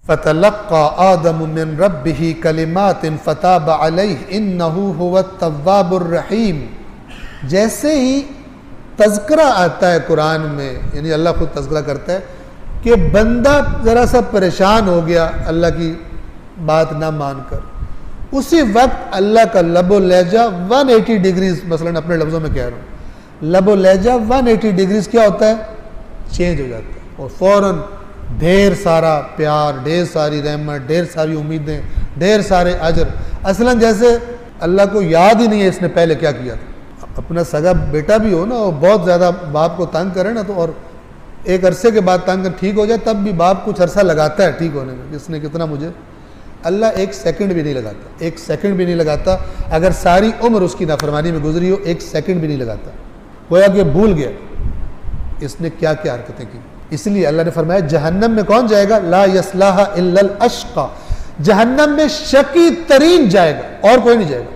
फ़तलक़्क़ा आदम मिन रब्बिही कलिमातिन फ़ताब अलैहि इन्नहु हुवत तव्वाबुर रहीम। जैसे ही तज़किरा आता है कुरान में, यानी अल्लाह खुद तज़किरा करता है कि बंदा ज़रा सा परेशान हो गया अल्लाह की बात ना मानकर, उसी वक्त अल्लाह का लबो लहजा 180 डिग्रीज, मसलन अपने लफ्ज़ों में कह रहा हूँ, लबो लहजा 180 डिग्रीज क्या होता है, चेंज हो जाता है। और फ़ौरन ढेर सारा प्यार, ढेर सारी रहमत, ढेर सारी उम्मीदें, ढेर सारे अजर। असलन जैसे अल्लाह को याद ही नहीं है इसने पहले क्या किया था। अपना सगा बेटा भी हो ना और बहुत ज़्यादा बाप को तंग करे ना, तो और एक अरसे के बाद तंग ठीक हो जाए, तब भी बाप कुछ अरसा लगाता है ठीक होने में, इसने कितना मुझे, अल्लाह एक सेकंड भी नहीं लगाता, एक सेकंड भी नहीं लगाता। अगर सारी उम्र उसकी नाफरमानी में गुजरी हो, एक सेकंड भी नहीं लगाता। गोया कि भूल गया इसने क्या क्या हरकतें की। इसलिए अल्लाह ने फरमाया जहन्नम में कौन जाएगा, ला यस्लाहा इल्लल अश्का, जहन्नम में शकी तरीन जाएगा और कोई नहीं जाएगा।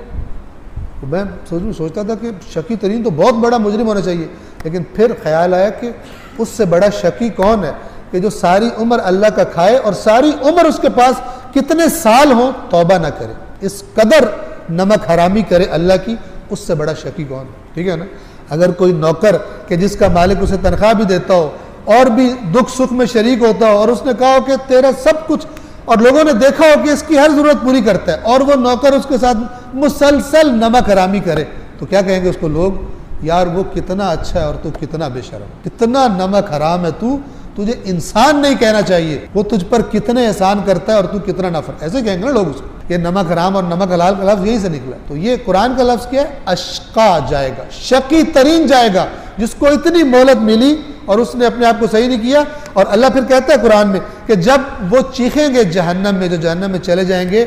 तो मैं सोचता था कि शकी तरीन तो बहुत बड़ा मुजरिम होना चाहिए, लेकिन फिर ख्याल आया कि उससे बड़ा शकी कौन है कि जो सारी उम्र अल्लाह का खाए और सारी उम्र उसके पास कितने साल हो तौबा ना करे, इस कदर नमक हरामी करे अल्लाह की, उससे बड़ा शकी कौन है। ठीक है ना। अगर कोई नौकर कि जिसका मालिक उसे तनख्वाह भी देता हो और भी दुख सुख में शरीक होता हो और उसने कहा हो कि तेरा सब कुछ, और लोगों ने देखा हो कि इसकी हर जरूरत पूरी करता है, और वो नौकर उसके साथ मुसलसल नमक हरामी करे, तो क्या कहेंगे उसको लोग, यार वो कितना अच्छा है और तू कितना बेशरम, कितना नमक हराम है तू, तुझे इंसान नहीं कहना चाहिए, वो तुझ पर कितने एहसान करता है और तू कितना नाफरमान, ऐसे कहेंगे ना लोग उसको। ये नमक हराम और नमक हलाल का लफ्ज़ यही से निकला। तो ये कुरान का लफ्ज़ क्या है, अश्का जाएगा, शकी तरीन जाएगा, जिसको इतनी मोहलत मिली और उसने अपने आप को सही नहीं किया। और अल्लाह फिर कहता है कुरान में कि जब वो चीखेंगे जहन्नम में, जो जहन्नम में चले जाएंगे,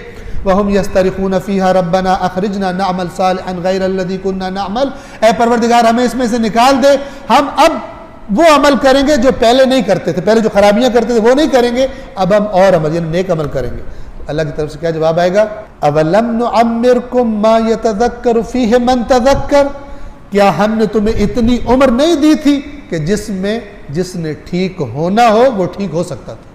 वहुम यस्तरिखून फीहा रब्बना अखरिजना नअमल सालिहन गैरल्लज़ी कुन्ना नअमल, ऐ परवरदिगार हमें इसमें से निकाल दे, हम अब वो अमल करेंगे जो पहले नहीं करते थे, पहले जो खराबियां करते थे वो नहीं करेंगे, अब हम और अमल यानी नेक अमल करेंगे। अल्लाह की तरफ से क्या जवाब आएगा, अवलम नुअम्मिरकुम मा यतज़क्करु फीहि मन तज़क्कर, क्या हमने तुम्हें इतनी उम्र नहीं दी थी कि जिसमें जिसने ठीक होना हो वो ठीक हो सकता था,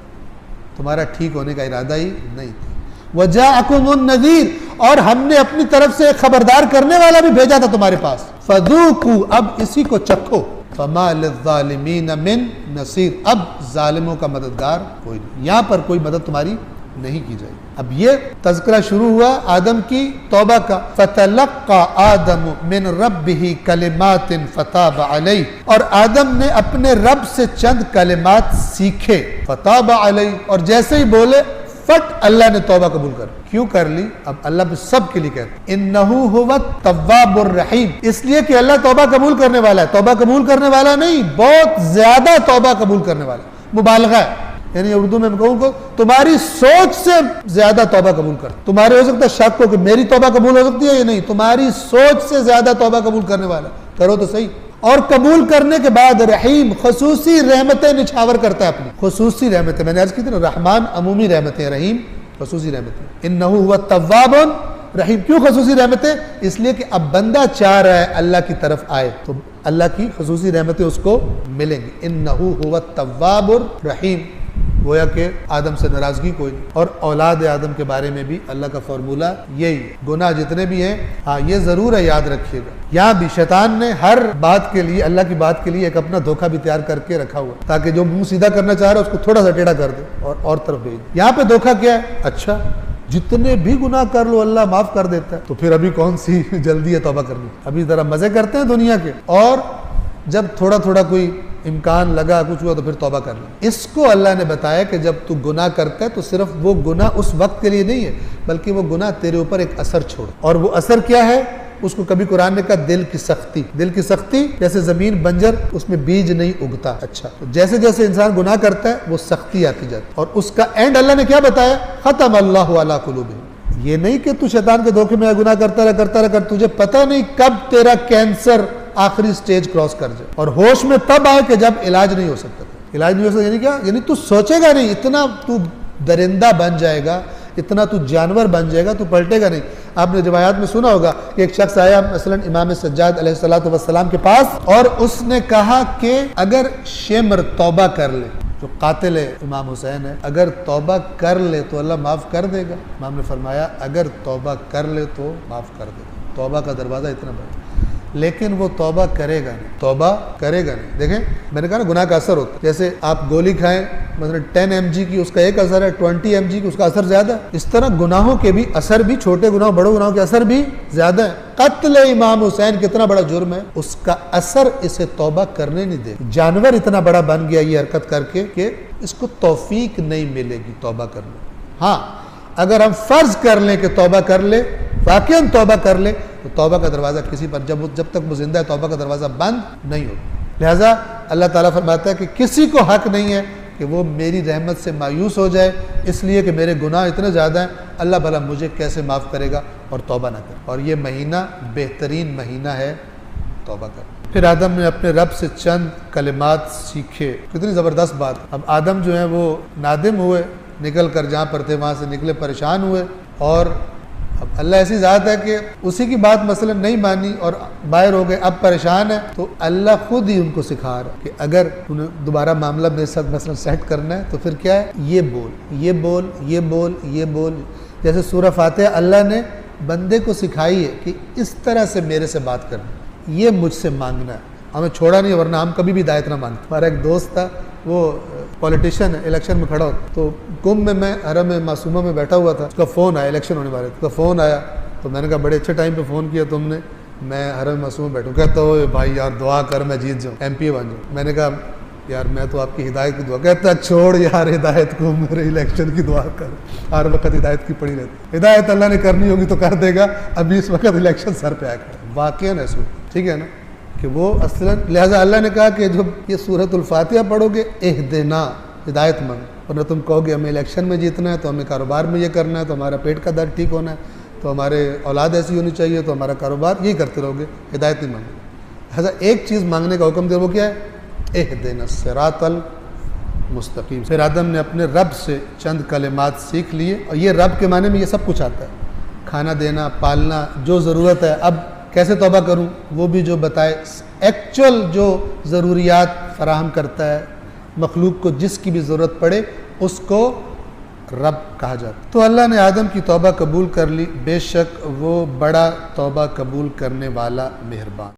तुम्हारा ठीक होने का इरादा ही नहीं था। वजाअकुमुन नज़ीर, और हमने अपनी तरफ से खबरदार करने वाला भी भेजा था तुम्हारे पास, फज़ूकू, अब इसी को चखो, फमा लिज़्ज़ालिमीन मिन नसीर, अब जालिमों का मददगार कोई नहीं, यहाँ पर कोई मदद तुम्हारी नहीं की जाएगी। अब ये तज़किरा शुरू हुआ आदम की तौबा का, फ़तलक़्क़ा आदम मिन रब्बिही कलिमातिन फ़ताब अलैहि, और आदम ने अपने रब से चंद कलिमात सीखे, फ़ताब अलैहि, और जैसे ही बोले फट अल्लाह ने तौबा कबूल कर। क्यों कर ली, अब अल्लाह सब के लिए कहते इन्नहु हुवत तव्वाबुर रहीम, इसलिए कि अल्लाह तौबा कबूल करने वाला है। तौबा कबूल करने वाला नहीं, बहुत ज्यादा तौबा कबूल करने वाला, मुबालगा है, यानी उर्दू में कहूँ को तुम्हारी सोच से ज्यादा तौबा कबूल कर। तुम्हारे हो सकता है शक हो कि मेरी तौबा कबूल हो सकती है, ये नहीं, तुम्हारी सोच से ज्यादा तौबा कबूल करने वाला, करो तो सही। और कबूल करने के बाद रहीम, खसूसी रहमतें निछावर करता है, अपनी खसूसी रहमतें, मैंने अर्ज की थी ना, रहमान अमूमी रहमतें, रहीम खसूसी रहमतें। इन्नहु हुवा तव्वाबुन रहीम, क्यों खसूसी रहमतें, इसलिए कि अब बंदा चाह रहा है अल्लाह की तरफ आए तो अल्लाह की खसूसी रहमतें उसको मिलेंगी। इन्नहु हुवा तव्वाबुर रहीम, गोया के आदम से नाराजगी कोई नहीं। और औलाद आदम के बारे में भी अल्लाह का फॉर्मूला यही है, गुनाह जितने भी हैं, हाँ ये जरूर है, याद रखिएगा, यहाँ भी शैतान ने हर बात के लिए, अल्लाह की बात के लिए एक अपना धोखा भी तैयार करके रखा हुआ, ताकि जो मुंह सीधा करना चाह रहा है उसको थोड़ा सा टेढ़ा कर दे और तरफ भेज दे। यहाँ पे धोखा क्या है, अच्छा जितने भी गुनाह कर लो अल्लाह माफ कर देता है, तो फिर अभी कौन सी जल्दी है तौबा करनी, अभी जरा मजे करते हैं दुनिया के, और जब थोड़ा थोड़ा कोई इम्कान लगा कुछ हुआ तो फिर तौबा कर ले। इसको अल्लाह ने बताया कि जब तू गुनाह करता है तो सिर्फ वो गुनाह उस वक्त के लिए नहीं है, बल्कि वो गुनाह तेरे ऊपर एक असर छोड़, और वो असर क्या है, उसको कभी कुरान ने कहा दिल की सख्ती। दिल की सख्ती जैसे जमीन बंजर, उसमें बीज नहीं उगता। अच्छा, तो जैसे जैसे इंसान गुनाह करता है वो सख्ती आती जाती, और उसका एंड अल्लाह ने क्या बताया, खत्म अल्लाहु अला कुलूबिहिम। ये नहीं कि तू शैतान के धोखे में गुनाह करता रह, तुझे पता नहीं कब तेरा कैंसर आखिरी स्टेज क्रॉस कर जाए, और होश में तब आए कि जब इलाज नहीं हो सकता। इलाज नहीं हो सकता यानी क्या, यानी तू सोचेगा नहीं, इतना तू दरिंदा बन जाएगा, इतना तू जानवर बन जाएगा, तू पलटेगा नहीं। आपने रिवायात में सुना होगा कि एक शख्स आया मसलन इमाम सज्जाद अलैहिस्सलातु वस्सलाम के पास, और उसने कहा कि अगर शेमर तौबा कर ले, जो कातिल है इमाम हुसैन है, अगर तौबा कर ले तो अल्लाह माफ़ कर देगा। इमाम ने फरमाया अगर तौबा कर ले तो माफ़ कर देगा। तौबा का दरवाज़ा इतना बड़ा, लेकिन वो तौबा करेगा नहीं, तौबा करेगा नहीं। देखें मैंने कहा ना गुनाह का असर होता है। जैसे आप गोली खाएं, मतलब 10 mg की उसका एक असर है, 20 mg की उसका असर ज्यादा। इस तरह गुनाहों के भी असर भी, छोटे गुनाह बड़े गुनाहों के असर भी ज्यादा है। कत्ल इमाम हुसैन कितना बड़ा जुर्म है, उसका असर इसे तौबा करने नहीं दे। जानवर इतना बड़ा बन गया ये हरकत करके कि इसको तौफीक नहीं मिलेगी तौबा करने। हाँ, अगर हम फर्ज कर लें कि तौबा कर ले, वाकई तौबा कर ले, तो तौबा का दरवाज़ा किसी पर जब तक वो जिंदा है तौबा का दरवाज़ा बंद नहीं होता। लिहाजा अल्लाह ताला फरमाता है कि किसी को हक नहीं है कि वो मेरी रहमत से मायूस हो जाए इसलिए कि मेरे गुनाह इतने ज़्यादा हैं, अल्लाह भला मुझे कैसे माफ़ करेगा, और तौबा ना करे। और ये महीना बेहतरीन महीना है तौबा कर। फिर आदम ने अपने रब से चंद कलिमात सीखे। कितनी ज़बरदस्त बात। अब आदम जो है वो नादिम हुए, निकल कर जहाँ पर थे वहाँ से निकले, परेशान हुए, और अब अल्लाह ऐसी ज़ात है कि उसी की बात मसलन नहीं मानी और बाहर हो गए, अब परेशान है, तो अल्लाह खुद ही उनको सिखा रहा है कि अगर उन्हें दोबारा मामला मेरे साथ मसलन सेट करना है तो फिर क्या है, ये बोल, ये बोल, ये बोल, ये बोल। जैसे सूरह फातिहा अल्लाह ने बंदे को सिखाई है कि इस तरह से मेरे से बात करना, ये मुझसे मांगना है, हमें छोड़ा नहीं, वरना हम कभी भी हिदायत ना मांगते। हमारा एक दोस्त था, वो पॉलिटिशियन है, इलेक्शन में खड़ा हो, तो कुंभ में मैं हरम में मासूमा में बैठा हुआ था, उसका फ़ोन आया, इलेक्शन होने वाले, उसका फ़ोन आया, तो मैंने कहा बड़े अच्छे टाइम पे फ़ोन किया तुमने, मैं हरम मासूमा में बैठूँ। कहता हो भाई यार दुआ कर मैं जीत जाऊँ, MP बन जाऊँ। मैंने कहा यार मैं तो आपकी हिदायत की दुआ। कहता छोड़ यार हिदायत को, मेरे इलेक्शन की दुआ कर, हर वक्त हिदायत की पड़ी रहती। हिदायत अल्लाह ने करनी होगी तो कर देगा, अभी इस वक्त इलेक्शन सर पे आकर वाकई ऐसा, ठीक है ना, कि वो असलन। लिहाजा अल्लाह ने कहा कि जब ये सूरतुल फातिहा पढ़ोगे, इहदिना, हिदायत मांग, वरना तुम कहोगे हमें इलेक्शन में जीतना है, तो हमें कारोबार में ये करना है, तो हमारा पेट का दर्द ठीक होना है, तो हमारे औलाद ऐसी होनी चाहिए, तो हमारा कारोबार यही करते रहोगे, हिदायत नहीं मांगोगे। लिहाजा एक चीज़ मांगने का हुक्म दिया, वो क्या है, इहदिना सिरातल मुस्तकीम। फिर आदम ने अपने रब से चंद कलिमात सीख लिए, और ये रब के माने में ये सब कुछ आता है, खाना देना, पालना, जो ज़रूरत है। अब कैसे तौबा करूं, वो भी जो बताए, एक्चुअल जो ज़रूरियात फराहम करता है मखलूक को, जिसकी भी ज़रूरत पड़े उसको रब कहा जाता। तो अल्लाह ने आदम की तौबा कबूल कर ली, बेशक वो बड़ा तौबा कबूल करने वाला मेहरबान।